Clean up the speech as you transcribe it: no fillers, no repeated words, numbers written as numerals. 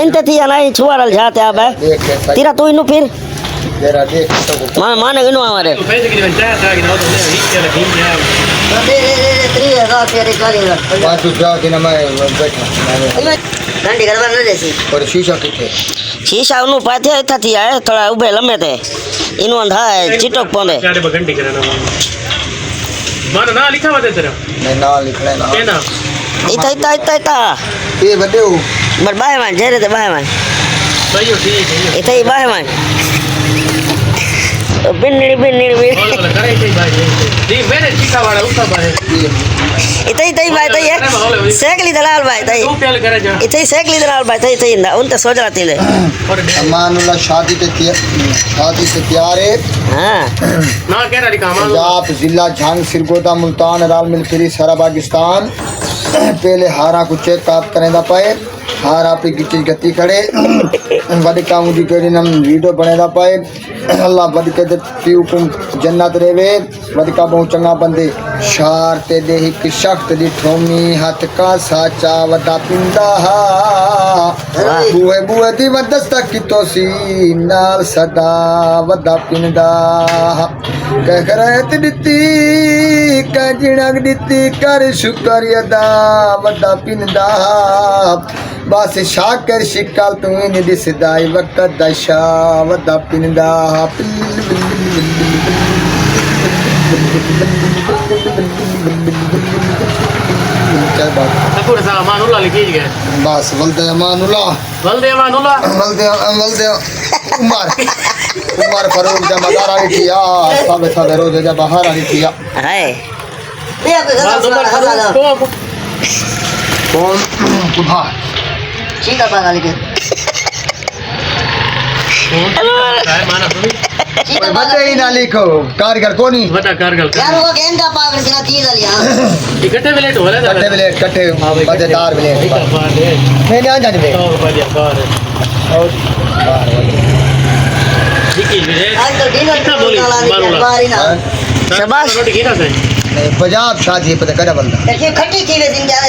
इनते थी ना छुआरल जाते अब तेरा तू इनु फिर जरा देख तो माने इनु हमारे बात जा के ना मैं बैठा डंडी करवा न जैसी और शीशा किथे शीशा उनु पाथे थी है थोड़ा उबे लंबे थे इनु अंधा है चिटक पोंदे चारे घंटी करना मानो ना लिखा हुआ तेरा मैं ना लिखना ना क्या ना इता इता इता इता ये बड़े हो बर बाय मान जेरे ते बाय मान भाई ठीक है इता ही बाय मान बिन्नी बिन्नी बोल करे थे भाई जी मैंने चिका वाला उसका भाई इता ही बाय तई है सेकली दलाल बाय तई तू पहले करे जा इता ही सेकली दलाल बाय तई तई इंदा उनते सोच रहा ले अमानुल्लाह शादी से तैयार है हां ना कह रहा लिखा मान पंजाब जिला झांग सिरगोदा मुल्तान राल मिलफिरी सारा पाकिस्तान पहले हारा को चेक आप करें दा पाए हार आप की गति खड़े बड़ी काम दी करे नम वीडियो बने दा पाए अल्लाह बड़ी के दी हुकुम जन्नत रेवे बड़ी का बहुत चंगा बंदे शार ते दे एक शख्त दी ठोमी हाथ का साचा वदा पिंदा बुए बुए दी वदस्ता की तोसी नाल सदा वदा पिंदा कह करत दिती कजणक दिती कर शुक्र अदा वदा पिंदा बस शाकर शिकल तू इन दिसदाई वक्त दशा वदा पिंदा तकुर सा मानुल्लाह लिखी गए बस वल्दे मानुल्लाह वल्दे उमर फरूक जब मदार आई थी सब रोज जब बाहर आई थी है ये पे कौन कुधा ठीक है बागा लिखे माना तुम्हें ठीक है बच्चे ही ना लिखो कारीगर कोनी बता कारगल यार वो गेंद का पागल सिना चीज लिया इकट्ठे मिलेट हो रहा कट्टे ब्लेड कट्टे मजेदार ब्लेड मैं नहीं जाने दे और आज तो डिनर बारी ना शाबाश रोटी खीरा से पंजाब शादी पता करा बंदा देखिए खट्टी चीज जिंदा